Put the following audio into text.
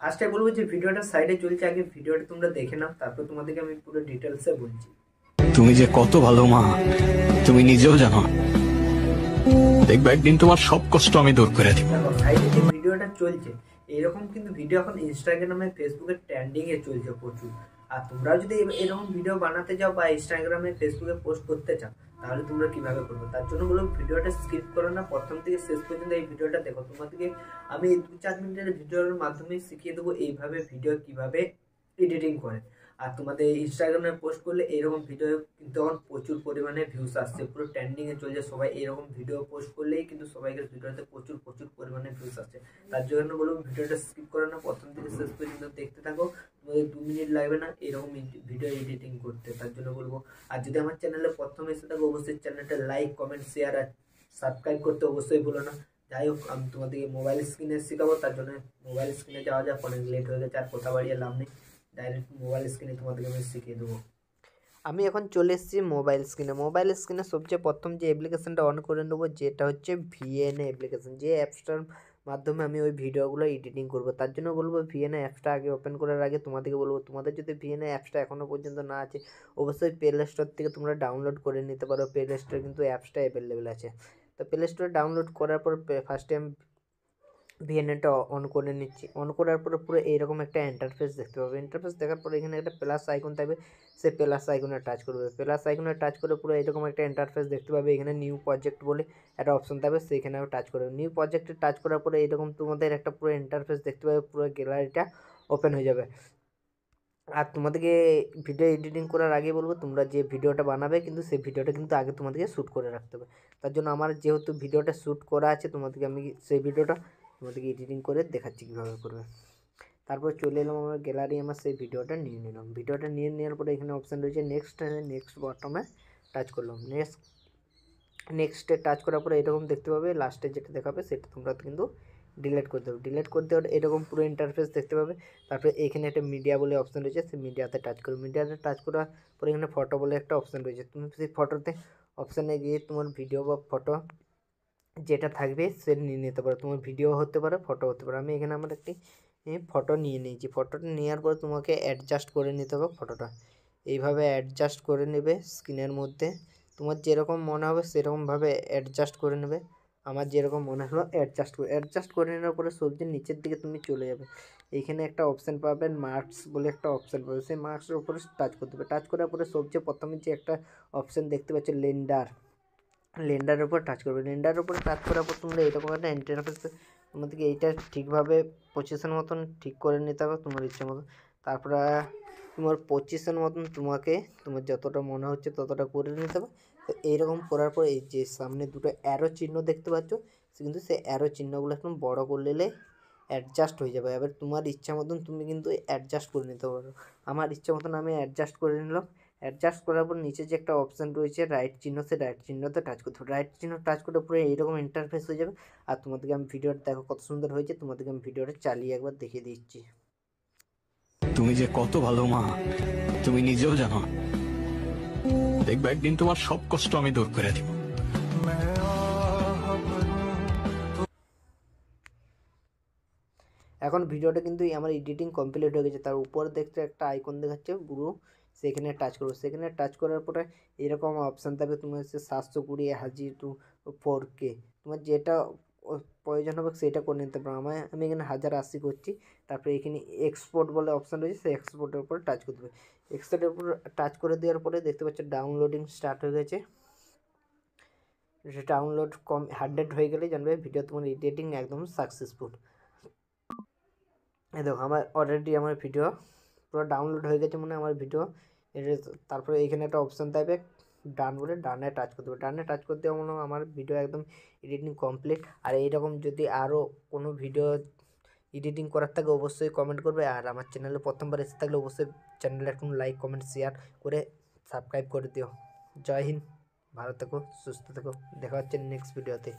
ফার্স্টে বলবো যে ভিডিওটা সাইডে চলছে, আগে ভিডিওটা তোমরা দেখে নাও, তারপর তোমাদেরকে আমি পুরো ডিটেলসে বলছি। তুমি যে কত ভালো মা, তুমি নিজেও জানো। দেখবে একদিন তোমার সব কষ্ট আমি দূর করে দিব। দেখো সাইডে যে ভিডিওটা চলছে, এরকম কিন্তু ভিডিও এখন ইনস্টাগ্রামে ফেসবুকে ট্রেন্ডিং এ চলছে প্রচুর। আর তোমরাও যদি এরকম ভিডিও বানাতে চাও বা ইনস্টাগ্রামে ফেসবুকে পোস্ট করতে চাও, তাহলে তোমরা কিভাবে করবে, তার জন্য বলবো ভিডিওটা স্কিপ করো না, প্রথম থেকে শেষ পর্যন্ত এই ভিডিওটা দেখো। তোমাদেরকে আমি 2-4 মিনিটের ভিডিওর মাধ্যমে শিখিয়ে দেবো এইভাবে ভিডিও কিভাবে এডিটিং করে। আর তোমাদের ইনস্টাগ্রামে পোস্ট করলে এরকম ভিডিও কিন্তু এখন প্রচুর পরিমাণে ভিউজ আসছে, পুরো ট্রেন্ডিং এ চলছে। সবাই এরকম ভিডিও পোস্ট করলেই কিন্তু সবাইকার ভিডিওতে প্রচুর প্রচুর পরিমাণে ভিউজ আসছে। তার জন্য বলবো ভিডিওটা স্কিপ করো না, প্রথম থেকে শেষ পর্যন্ত দেখতে থাকো। তোমাদের 2 মিনিট লাগবে না এরকম ভিডিও এডিটিং করতে, তার জন্য বলবো। আর যদি আমার চ্যানেলে প্রথম এসে থাকো, অবশ্যই চ্যানেলটা লাইক, কমেন্ট, শেয়ার আর সাবস্ক্রাইব করতে অবশ্যই ভুলো না। যাই হোক, আমি তোমাদেরকে মোবাইল স্ক্রিনে শেখাবো, তার জন্য মোবাইল স্ক্রিনে যাওয়া যাক, অনেক লেট হয়ে গেছে, আর কথা বাড়িয়ে লাভ নেই। ডাইরেক্ট মোবাইল স্ক্রিনে তোমাদেরকে আমি শিখিয়ে দেবো। আমি এখন চলে এসেছি মোবাইল স্ক্রিনে। মোবাইল স্ক্রিনে সবচেয়ে প্রথম যে অ্যাপ্লিকেশনটা অন করে নেবো, যেটা হচ্ছে ভিএনএ অ্যাপ্লিকেশন, যে অ্যাপসটার মাধ্যমে আমি ওই ভিডিওগুলো এডিটিং করবো। তার জন্য বলবো ভিএনএ অ্যাপসটা আগে ওপেন করার আগে তোমাদেরকে বলবো, তোমাদের যদি ভিএনএ অ্যাপসটা এখনও পর্যন্ত না আছে, অবশ্যই প্লে স্টোর থেকে তোমরা ডাউনলোড করে নিতে পারো। প্লে স্টোরে কিন্তু অ্যাপসটা অ্যাভেলেবেল আছে। তো প্লে স্টোরে ডাউনলোড করার পর ফার্স্টে আমি ভিএনএটা অন করে নিচ্ছি। অন করার পরে পুরো এইরকম একটা ইন্টারফেস দেখতে পাবে। ইন্টারফেস দেখার পরে এখানে একটা প্লাস আইকন থাকবে, সেই প্লাস আইকনে টাচ করবে। প্লাস আইকনে টাচ করে পুরো এরকম একটা ইন্টারফেস দেখতে পাবে। এখানে নিউ প্রজেক্ট বলে একটা অপশন থাকবে, সেইখানে টাচ করবে। নিউ প্রজেক্টে টাচ করার পরে এরকম তোমাদের একটা পুরো ইন্টারফেস দেখতে পাবে, পুরো গ্যালারিটা ওপেন হয়ে যাবে। আর তোমাদেরকে ভিডিও এডিটিং করার আগে বলবো, তোমরা যে ভিডিওটা বানাবে কিন্তু সেই ভিডিওটা কিন্তু আগে তোমাদেরকে শ্যুট করে রাখতে হবে। তার জন্য আমার যেহেতু ভিডিওটা শ্যুট করা আছে, তোমাদেরকে আমি সেই ভিডিওটা তোমাদেরকে এডিটিং করে দেখাচ্ছি কীভাবে করবে। তারপর চলে এলাম আমার গ্যালারি, আমার সেই ভিডিওটা নিয়ে নিলাম। ভিডিওটা নিয়ে নেওয়ার পরে এখানে অপশান রয়েছে নেক্সট, নেক্সট বটমে টাচ করলাম। নেক্সটে টাচ করার পরে এরকম দেখতে পাবে, লাস্টে যেটা দেখাবে সেটা তোমরা কিন্তু ডিলিট করে দেবে। ডিলিট করতে হলে এরকম পুরো ইন্টারফেস দেখতে পাবে। তারপরে এখানে একটা মিডিয়া বলে অপশান রয়েছে, সেই মিডিয়াতে টাচ করবে। মিডিয়াতে টাচ করার পরে এখানে ফটো বলে একটা অপশান রয়েছে, তুমি সেই ফটোতে অপশানে গিয়ে তোমার ভিডিও বা ফটো যেটা থাকবে সে নিয়ে নিতে পারো। তোমার ভিডিও হতে পারে, ফটো হতে পারে। আমি এখানে আমার একটি ফটো নিয়ে নিয়েছি। ফটোটা নেওয়ার পর তোমাকে অ্যাডজাস্ট করে নিতে হবে ফটোটা। এইভাবে অ্যাডজাস্ট করে নেবে স্ক্রিনের মধ্যে, তোমার যেরকম মনে হবে সেরকমভাবে অ্যাডজাস্ট করে নেবে। আমার যেরকম মনে হলো অ্যাডজাস্ট করে নেওয়ার পরে সবজির নিচের দিকে তুমি চলে যাবে। এইখানে একটা অপশান পাবেন, মার্কস বলে একটা অপশান পাবে, সেই মার্কসের উপরে টাচ করতে হবে। টাচ করার পরে সবচেয়ে প্রথমে যে একটা অপশান দেখতে পাচ্ছ লেন্ডারের উপর টাচ করবে। লেন্ডারের উপর টাচ করার পর তোমরা এরকম একটা ইন্টারফেস, তোমাদেরকে এইটা ঠিকভাবে পজিশন মতন ঠিক করে নিতে হবে তোমার ইচ্ছে মতো। তারপরে তোমার পজিশন মতন তোমাকে তোমার যতটা মনে হচ্ছে ততটা করে নিতে হবে। তো এইরকম করার পর এই যে সামনে দুটো অ্যারো চিহ্ন দেখতে পাচ্ছ, কিন্তু সেই অ্যারো চিহ্নগুলো একদম বড় করে নিলে অ্যাডজাস্ট হয়ে যাবে। এবার তোমার ইচ্ছা মতন তুমি কিন্তু অ্যাডজাস্ট করে নিতে পারো। আমার ইচ্ছা মতন আমি অ্যাডজাস্ট করে নিলাম। অ্যাডজাস্ট করার পর নিচে যে একটা অপশান রয়েছে রাইট চিহ্ন, সেই রাইট চিহ্নতে টাচ করতে হবে। রাইট চিহ্ন টাচ করে পুরো এইরকম ইন্টারফেস হয়ে যাবে। আর তোমাদেরকে আমি ভিডিওটা দেখো কত সুন্দর হয়েছে, তোমাদেরকে আমি ভিডিওটা চালিয়ে একবার দেখিয়ে দিচ্ছি। তুমি যে কত ভালো মা, তুমি নিজেও জানো। দেখবে একদিন তোমার সব কষ্ট আমি দূর করে দিব। এখন ভিডিওটা কিন্তু আমার এডিটিং কমপ্লিট হয়ে গেছে। তার উপরে দেখতে একটা আইকন দেখাচ্ছে ব্লু, সেখানে টাচ করবো। সেখানে টাচ করার পরে এরকম অপশান থাকবে, তোমার হচ্ছে 720 হাজি টু 4K, তোমার যেটা প্রয়োজন হবে সেটা করে নিতে পারো। আমি এখানে 1080 করছি। তারপরে এখানে এক্সপোর্ট বলে অপশান রয়েছে, সেই এক্সপোর্টের উপরে টাচ করতে হবে। এক্সপোর্টের উপর টাচ করে দেওয়ার পরে দেখতে পাচ্ছ ডাউনলোডিং স্টার্ট হয়ে গেছে। ডাউনলোড 100 হয়ে গেলে জানবে ভিডিও তোমার এডিটিং একদম সাকসেসফুল। এই দেখো আমার অলরেডি আমার ভিডিও পুরো ডাউনলোড হয়ে গেছে মনে হয় আমার ভিডিও। তারপরে এখানে একটা অপশান থাকবে ডান বলে, ডানে টাচ করতে হবে। ডানে টাচ করতে মনে হয় আমার ভিডিও একদম এডিটিং কমপ্লিট। আর এইরকম যদি আরও কোনো ভিডিও এডিটিং করার থাকে অবশ্যই কমেন্ট করবে। আর আমার চ্যানেলে প্রথমবার এসে থাকলে অবশ্যই চ্যানেলে একটু লাইক, কমেন্ট, শেয়ার করে সাবস্ক্রাইব করে দিও। জয় হিন্দ, ভালো থেকো, সুস্থ থেকো, দেখা হচ্ছে নেক্সট ভিডিওতে।